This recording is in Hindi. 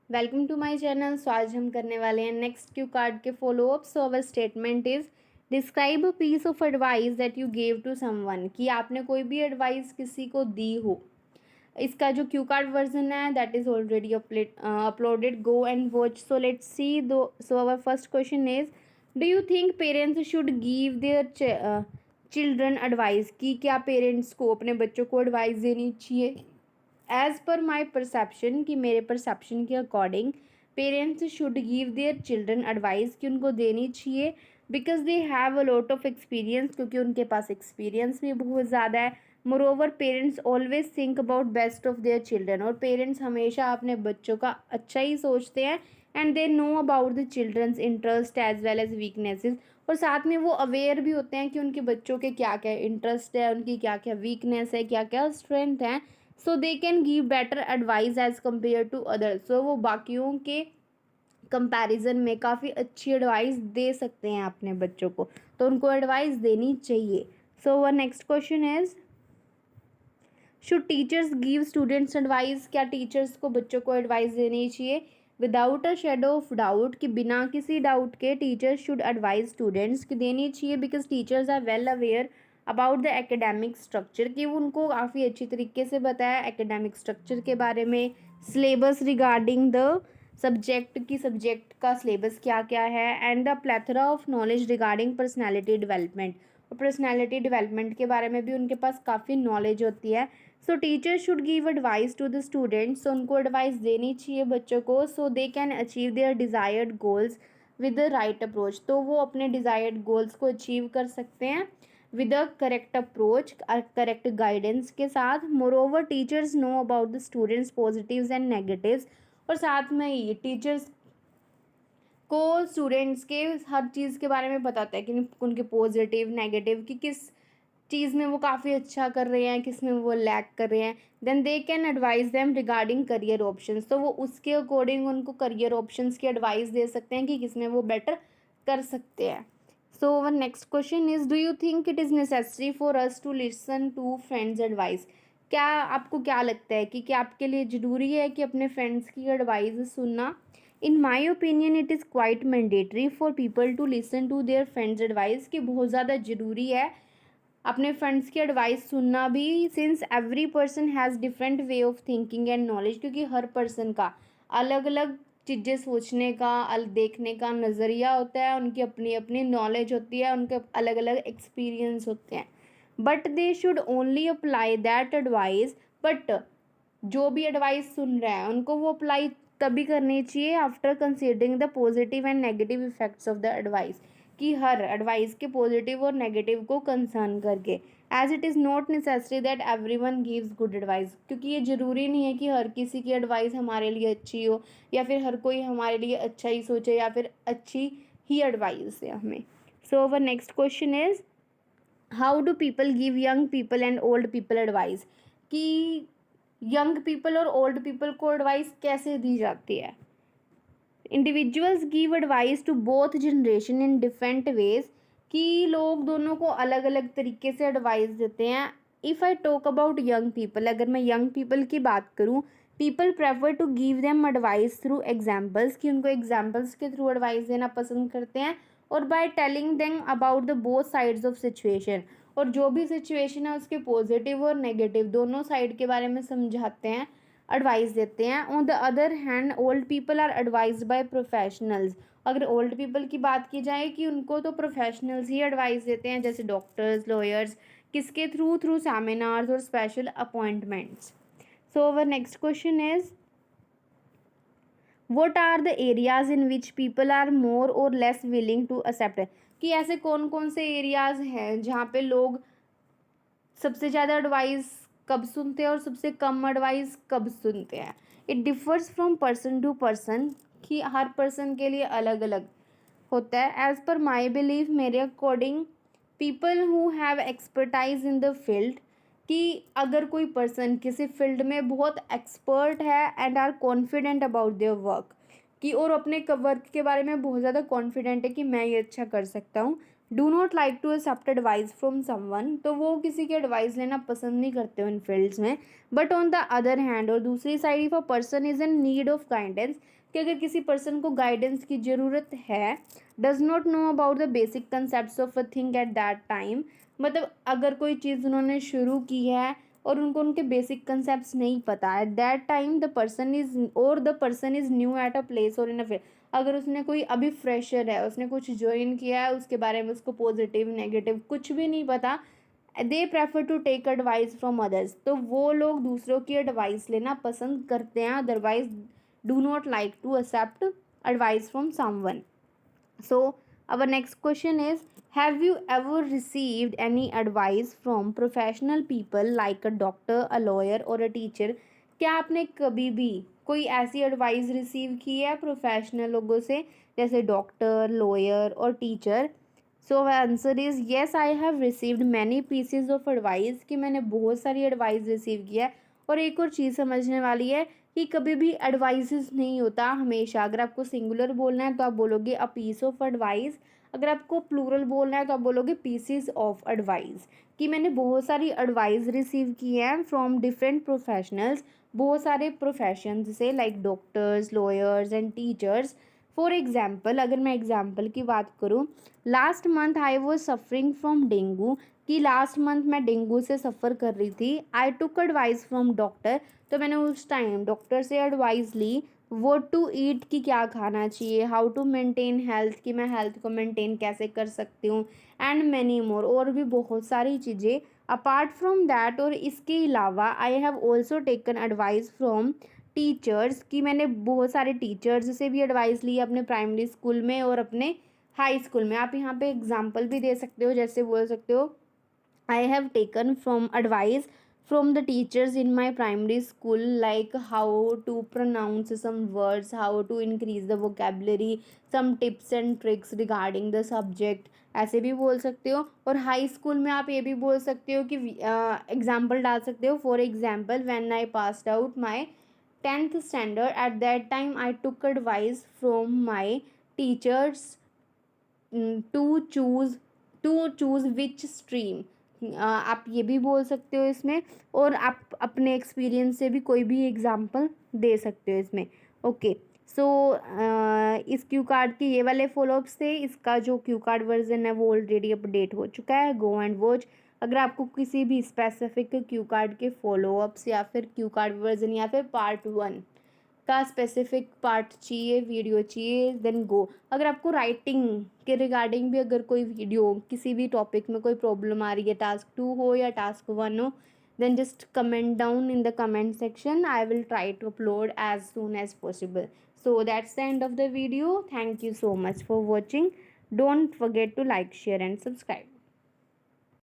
Welcome to my channel. So आज हम करने वाले हैं नेक्स्ट क्यू कार्ड के follow up. So our statement is describe a piece of advice that you gave to someone, कि आपने कोई भी एडवाइस किसी को दी हो। इसका जो क्यू कार्ड वर्जन है that is already uploaded, go and watch. So let's see दो। So our first question is, do you think parents should give their children advice, कि क्या पेरेंट्स को अपने बच्चों को एडवाइस देनी चाहिए? एज़ पर माई परसेप्शन, कि मेरे परसेप्शन के according parents should give their children advice, कि उनको देनी चाहिए because they have a lot of experience, क्योंकि उनके पास एक्सपीरियंस भी बहुत ज़्यादा है। Moreover parents always think about best of their children, और पेरेंट्स हमेशा अपने बच्चों का अच्छा ही सोचते हैं। And they know about the children's interest as well as weaknesses, और साथ में वो अवेयर भी होते हैं कि उनके बच्चों के क्या क्या इंटरेस्ट है, उनकी क्या क्या वीकनेस है, क्या क्या स्ट्रेंथ है। So they can give better advice as compared to others. सो वो बाकियों के कंपैरिजन में काफ़ी अच्छी एडवाइस दे सकते हैं अपने बच्चों को, तो उनको एडवाइस देनी चाहिए। So our next question is, should teachers give students advice, क्या टीचर्स को बच्चों को एडवाइस देनी चाहिए? Without a shadow of doubt, कि बिना किसी डाउट के टीचर्स शुड एडवाइस स्टूडेंट्स, की देनी चाहिए because teachers are well aware about the academic structure, कि उनको काफ़ी अच्छी तरीके से बताया एकेडमिक स्ट्रक्चर के बारे में, सिलेबस रिगार्डिंग द सब्जेक्ट, की सब्जेक्ट का सिलेबस क्या क्या है, and the plethora of knowledge regarding personality development, और पर्सनैलिटी डेवलपमेंट के बारे में भी उनके पास काफ़ी नॉलेज होती है। So teacher should give advice to the students, उनको एडवाइस देनी चाहिए बच्चों को, so they can achieve their desired goals with the right approach, तो वो अपने डिज़ायर्ड गोल्स को अचीव कर सकते हैं with a correct approach, correct guidance के साथ। More over teachers no about the students positives and negatives, और साथ में ये टीचर्स को स्टूडेंट्स के हर चीज़ के बारे में बताता है कि उनके पॉजिटिव नेगेटिव, कि किस चीज़ में वो काफ़ी अच्छा कर रहे हैं, किस में वो लैक कर रहे हैं। Then they can advise them regarding career options, तो वो उसके अकॉर्डिंग उनको करियर ऑप्शंस की एडवाइस दे सकते हैं कि किस में वो बेटर कर सकते हैं। So one next question is, do you think it is necessary for us to listen to friends advice, क्या आपको क्या लगता है कि क्या आपके लिए ज़रूरी है कि अपने फ्रेंड्स की एडवाइस सुनना? In my opinion it is quite mandatory for people to listen to their friends advice, कि बहुत ज़्यादा ज़रूरी है अपने फ्रेंड्स की एडवाइस सुनना भी, since every person has different way of thinking and knowledge, क्योंकि हर पर्सन का अलग अलग चीज़ें सोचने का देखने का नज़रिया होता है, उनकी अपनी अपनी नॉलेज होती है, उनके अलग अलग एक्सपीरियंस होते हैं। But they should only apply that advice, but जो भी एडवाइस सुन रहे हैं उनको वो अप्लाई तभी करनी चाहिए after considering the positive and negative effects of the advice, कि हर एडवाइस के पॉजिटिव और नेगेटिव को कंसर्न करके। As it is not necessary that everyone gives good advice, क्योंकि ये ज़रूरी नहीं है कि हर किसी की एडवाइस हमारे लिए अच्छी हो, या फिर हर कोई हमारे लिए अच्छा ही सोचे, या फिर अच्छी ही एडवाइस है हमें। So our next question is, how do people give young people and old people advice, कि यंग पीपल और ओल्ड पीपल को एडवाइस कैसे दी जाती है? Individuals give advice to both generation in different ways, कि लोग दोनों को अलग अलग तरीके से एडवाइस देते हैं। If I talk about young people, अगर मैं यंग पीपल की बात करूँ, people prefer to give them advice through examples, कि उनको एग्जाम्पल्स के थ्रू एडवाइस देना पसंद करते हैं, और by telling them about the both sides of situation, और जो भी सिचुएशन है उसके पॉजिटिव और नेगेटिव दोनों साइड के बारे में समझाते हैं, एडवाइस देते हैं। On the other hand old people are advised by professionals, अगर ओल्ड पीपल की बात की जाए कि उनको तो प्रोफेशनल्स ही एडवाइस देते हैं, जैसे डॉक्टर्स, लॉयर्स, किसके थ्रू थ्रू सेमिनार्स और special appointments. So our next question is, what are the areas in which people are more or less willing to accept, कि ऐसे कौन कौन से एरियाज हैं जहाँ पे लोग सबसे ज़्यादा एडवाइस कब सुनते हैं और सबसे कम एडवाइस कब सुनते हैं? It differs from person to person, कि हर पर्सन के लिए अलग अलग होता है। एज़ पर माई बिलीव, मेरे according, people who have expertise in the field, कि अगर कोई पर्सन किसी फील्ड में बहुत एक्सपर्ट है and are confident about their work, कि और अपने वर्क के बारे में बहुत ज़्यादा कॉन्फिडेंट है कि मैं ये अच्छा कर सकता हूँ, do not like to accept advice from someone, तो वो किसी की एडवाइस लेना पसंद नहीं करते हो इन फील्ड्स में। But on the other hand, और दूसरी side, if a person is in need of guidance, कि अगर किसी पर्सन को गाइडेंस की ज़रूरत है, does not know about the basic concept of a thing at that time, मतलब अगर कोई चीज़ उन्होंने शुरू की है और उनको उनके बेसिक कंसेप्ट नहीं पता, at that time the person is new at a place और इन अ, अगर उसने कोई अभी फ्रेशर है, उसने कुछ ज्वाइन किया है, उसके बारे में उसको पॉजिटिव नेगेटिव कुछ भी नहीं पता, they prefer to take advice from others, तो वो लोग दूसरों की एडवाइस लेना पसंद करते हैं, otherwise do not like to accept advice from someone. So our next question is, have you ever received any advice from professional people like a doctor, a lawyer or a teacher? क्या आपने कभी भी कोई ऐसी एडवाइस रिसीव की है प्रोफेशनल लोगों से, जैसे डॉक्टर, लॉयर और teacher? So answer is yes, I have received many pieces of advice, कि मैंने बहुत सारी एडवाइस रिसीव किया है। और एक और चीज़ समझने वाली है कि कभी भी एडवाइसेस नहीं होता हमेशा, अगर आपको सिंगुलर बोलना है तो आप बोलोगे अ पीस ऑफ एडवाइस, अगर आपको प्लूरल बोलना है तो आप बोलोगे पीसेस ऑफ एडवाइस। कि मैंने बहुत सारी एडवाइस रिसीव की हैं फ्रॉम डिफरेंट प्रोफेशनल्स, बहुत सारे प्रोफेशन से, like doctors, lawyers and teachers. For example, अगर मैं एग्जाम्पल की बात करूँ, last month I was suffering from dengue, कि लास्ट मंथ मैं डेंगू से सफ़र कर रही थी। आई टुक एडवाइस फ्रॉम डॉक्टर, तो मैंने उस टाइम डॉक्टर से एडवाइस ली, वो टू ईट, कि क्या खाना चाहिए, हाउ टू मेंटेन हेल्थ, कि मैं हेल्थ को मेंटेन कैसे कर सकती हूँ, एंड मैनी मोर, और भी बहुत सारी चीज़ें। अपार्ट फ्रॉम दैट, और इसके अलावा, I have also taken advice from teachers, कि मैंने बहुत सारे टीचर्स से भी एडवाइस ली अपने प्राइमरी स्कूल में और अपने हाई स्कूल में। आप यहाँ पे एग्जाम्पल भी दे सकते हो, जैसे बोल सकते हो, I have taken from advice from the teachers in my primary school, like how to pronounce some words, how to increase the vocabulary, some tips and tricks regarding the subject, ऐसे भी बोल सकते हो। और हाई स्कूल में आप ये भी बोल सकते हो कि एग्जाम्पल डाल सकते हो। For example, when I passed out my 10th standard, at that time I took advice from my teachers to choose which stream, आप ये भी बोल सकते हो इसमें। और आप अपने एक्सपीरियंस से भी कोई भी एग्जांपल दे सकते हो इसमें। ओके, सो इस क्यू कार्ड के ये वाले फॉलोअप्स थे। इसका जो क्यू कार्ड वर्जन है वो ऑलरेडी अपडेट हो चुका है, गो एंड वॉच। अगर आपको किसी भी स्पेसिफिक क्यू कार्ड के फॉलोअप्स या फिर क्यू कार्ड वर्जन या फिर पार्ट 1 का स्पेसिफिक पार्ट चाहिए, वीडियो चाहिए, देन गो। अगर आपको राइटिंग के रिगार्डिंग भी अगर कोई वीडियो, किसी भी टॉपिक में कोई प्रॉब्लम आ रही है, टास्क 2 हो या टास्क 1 हो, then just comment down in the comment section. I will try to upload as soon as possible. So that's the end of the video. Thank you so much for watching. Don't forget to like, share and subscribe.